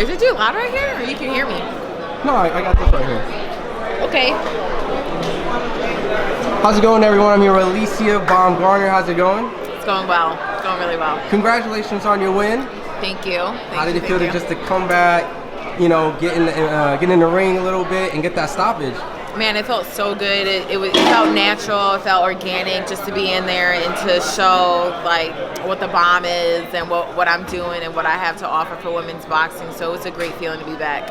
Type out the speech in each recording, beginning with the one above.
Is it too loud right here, or you can hear me? No, I got this right here. Okay. How's it going, everyone? I'm here with Alycia Baumgardner. How's it going? It's going well. It's going really well. Congratulations on your win. Thank you. How did it feel to just to come back, you know, get in the ring a little bit and get that stoppage? Man, it felt so good. It felt natural. It felt organic just to be in there and to show like what the bomb is and what I'm doing and what I have to offer for women's boxing. So it's a great feeling to be back.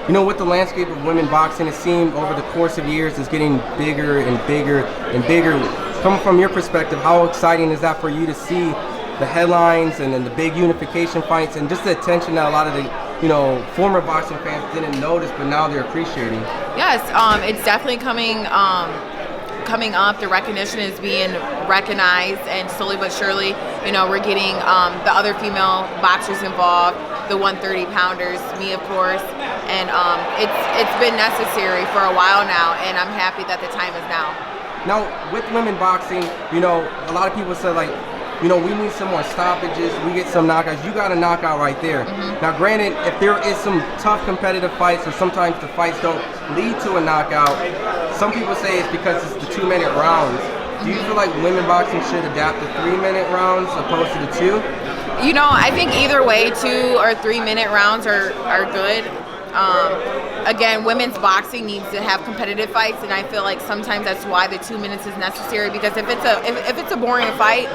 You know, with the landscape of women boxing, it seemed over the course of years it's getting bigger and bigger and bigger. Coming from your perspective, how exciting is that for you to see the headlines and then the big unification fights and just the attention that a lot of the former boxing fans didn't notice, but now they're appreciating? Yes, it's definitely coming up. The recognition is being recognized, and slowly but surely, we're getting the other female boxers involved, the 130-pounders, me of course, and it's been necessary for a while now, and I'm happy that the time is now. Now, with women boxing, a lot of people say like, we need some more stoppages, we get some knockouts. You got a knockout right there. Mm-hmm. Now, granted, if there is some tough competitive fights or sometimes the fights don't lead to a knockout, some people say it's because it's the 2-minute rounds. Do you feel like women boxing should adapt to 3-minute rounds opposed to the 2? I think either way, 2 or 3-minute rounds are good. Again, women's boxing needs to have competitive fights, and I feel like sometimes that's why the 2 minutes is necessary. Because if it's a boring fight,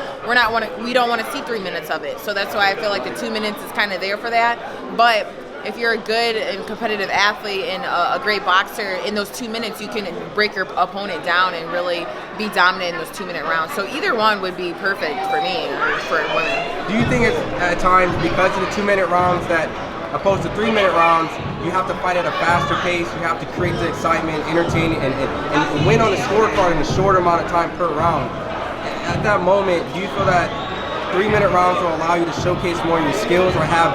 we don't want to see 3 minutes of it. So that's why I feel like the 2 minutes is kind of there for that. But if you're a good and competitive athlete and a great boxer, in those 2 minutes you can break your opponent down and really be dominant in those 2-minute rounds. So either one would be perfect for me or for women. Do you think it's at times because of the 2-minute rounds that opposed to 3-minute rounds, you have to fight at a faster pace, you have to create the excitement, entertain, and win on the scorecard in a shorter amount of time per round? At that moment, do you feel that 3-minute rounds will allow you to showcase more of your skills or have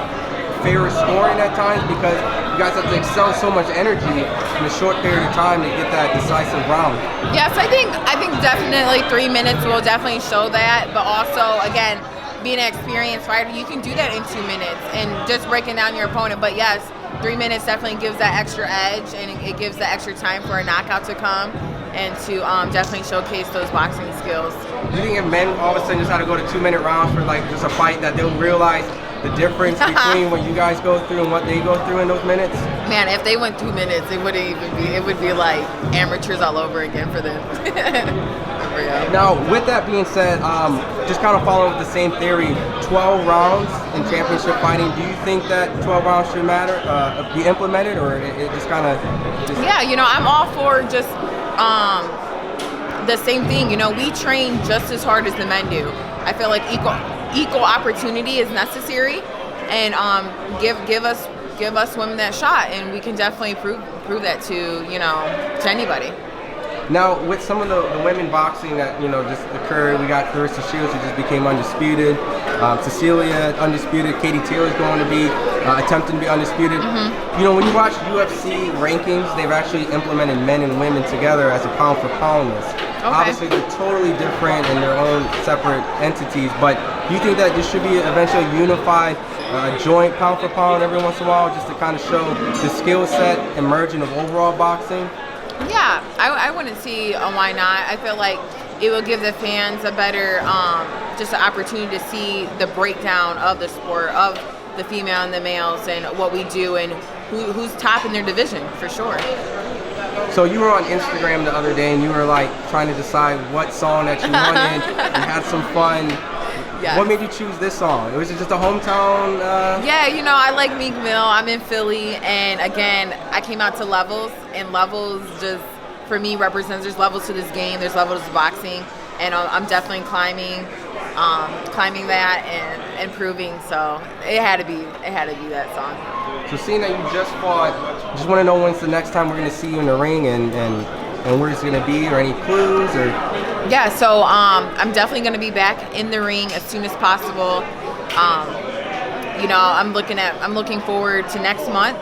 fairer scoring at times because you guys have to excel so much energy in a short period of time to get that decisive round? Yes, I think definitely 3 minutes will definitely show that, but also, again, being an experienced fighter, you can do that in 2 minutes and just breaking down your opponent. But yes, 3 minutes definitely gives that extra edge, and it gives that extra time for a knockout to come and to definitely showcase those boxing skills. Do you think if men all of a sudden just had to go to 2-minute rounds for like just a fight, that they'll realize the difference between what you guys go through and what they go through in those minutes? Man, if they went 2 minutes, it would be like amateurs all over again for them. Now, with that being said, just kind of following with the same theory, 12 rounds in championship fighting, do you think that 12 rounds should be implemented, or it just kind of... Yeah, I'm all for just the same thing. We train just as hard as the men do. I feel like equal opportunity is necessary, and give us women that shot, and we can definitely prove that to anybody. Now, with some of the women boxing that just occurred, we got Clarissa Shields, who just became undisputed. Cecilia, undisputed. Katie Taylor's going to be attempting to be undisputed. Mm-hmm. When you watch UFC rankings, they've actually implemented men and women together as a pound-for-pound list. Okay. Obviously, they're totally different in their own separate entities, but do you think that there should be eventually a unified joint pound-for-pound every once in a while, just to kind of show the skill set emerging of overall boxing? Yeah, I wouldn't see why not. I feel like it will give the fans a better, just an opportunity to see the breakdown of the sport, of the female and the males, and what we do, and who's top in their division, for sure. So you were on Instagram the other day, and you were like trying to decide what song that you wanted. You had some fun. Yes. What made you choose this song? Was it just a hometown? Yeah, I like Meek Mill. I'm in Philly, and again, I came out to Levels, and Levels just, for me, represents, there's levels to this game, there's levels to boxing, and I'm definitely climbing that and improving. So it had to be that song. So seeing that you just fought, just want to know when's the next time we're going to see you in the ring, and where it's going to be, or any clues, or... Yeah, so I'm definitely going to be back in the ring as soon as possible. I'm looking forward to next month.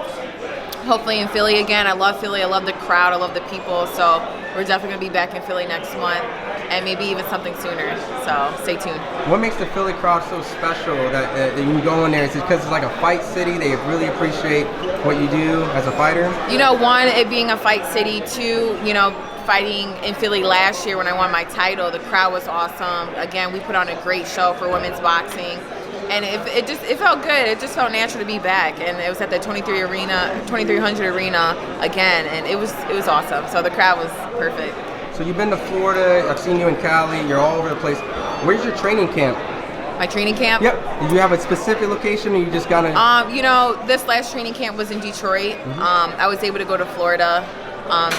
Hopefully in Philly again. I love Philly. I love the crowd. I love the people. So we're definitely going to be back in Philly next month. and maybe even something sooner. So stay tuned. What makes the Philly crowd so special that you go in there? Is it because it's like a fight city? They really appreciate what you do as a fighter? You know, one, it being a fight city. Two, you know, fighting in Philly last year when I won my title, the crowd was awesome. Again, we put on a great show for women's boxing, and it felt good. It just felt natural to be back, and it was at the 2300 arena again, and it was awesome. So the crowd was perfect. So you've been to Florida. I've seen you in Cali. You're all over the place. Where's your training camp? My training camp? Yep. Do you have a specific location, or you just gotta? You know, this last training camp was in Detroit. I was able to go to Florida.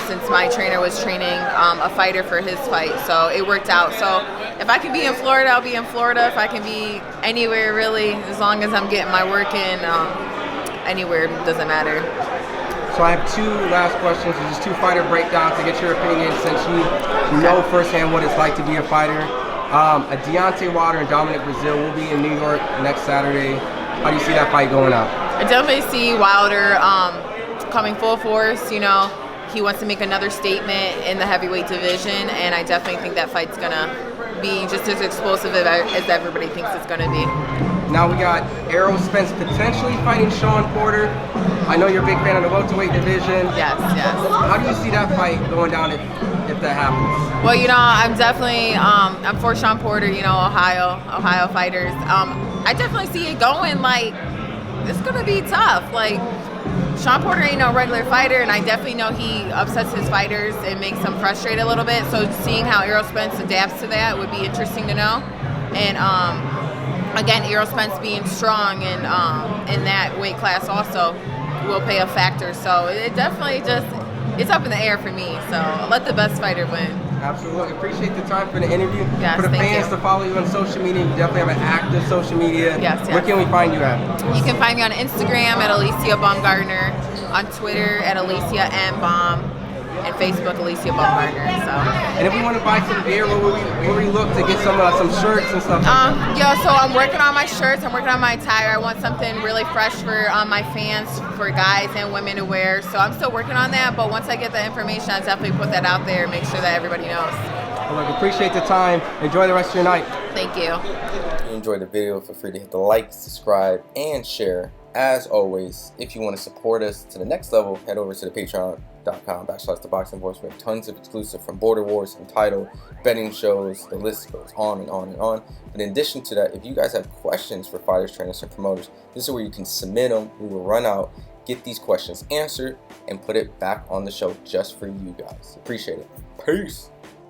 Since my trainer was training a fighter for his fight, so it worked out. So if I can be in Florida, I'll be in Florida. If I can be anywhere, really, as long as I'm getting my work in, anywhere doesn't matter. So I have two last questions, just two fighter breakdowns to get your opinion, since you know firsthand what it's like to be a fighter. A Deontay Wilder and Dominic Brazil will be in New York next Saturday. How do you see that fight going out? I definitely see Wilder coming full force. You know, he wants to make another statement in the heavyweight division, and I definitely think that fight's gonna be just as explosive as everybody thinks it's gonna be. Now we got Errol Spence potentially fighting Shawn Porter. I know you're a big fan of the welterweight division. Yes. How do you see that fight going down if that happens? Well, you know, I'm definitely I'm for Shawn Porter. You know, Ohio fighters. I definitely see it going like it's gonna be tough. Like, Shawn Porter ain't no regular fighter, and I definitely know he upsets his fighters and makes them frustrated a little bit. So seeing how Errol Spence adapts to that would be interesting to know. And again, Errol Spence being strong and in that weight class also will play a factor. So it definitely it's up in the air for me. So I'll let the best fighter win. Absolutely. Appreciate the time for the interview. Yes, for the thank fans you. to follow you on social media, you definitely have an active social media. Yes. Where can we find you at? You can find me on Instagram at Alycia Baumgardner, on Twitter at Alycia M. Baum, and Facebook Alycia Baumgardner. So. And if we want to buy some gear, where we look to get some shirts and stuff? Yeah, so I'm working on my shirts. I'm working on my attire. I want something really fresh for my fans, for guys and women to wear. So I'm still working on that. But once I get the information, I'll definitely put that out there and make sure that everybody knows. Well, look, appreciate the time. Enjoy the rest of your night. Thank you. If you enjoyed the video, feel free to hit the like, subscribe, and share. As always, if you want to support us to the next level, head over to the patreon.com/ThaBoxingVoice. We have tons of exclusive from Border Wars and Title, betting shows, the list goes on and on and on. But in addition to that, if you guys have questions for fighters, trainers, and promoters, this is where you can submit them. We will run out, get these questions answered, and put it back on the show just for you guys. Appreciate it. Peace.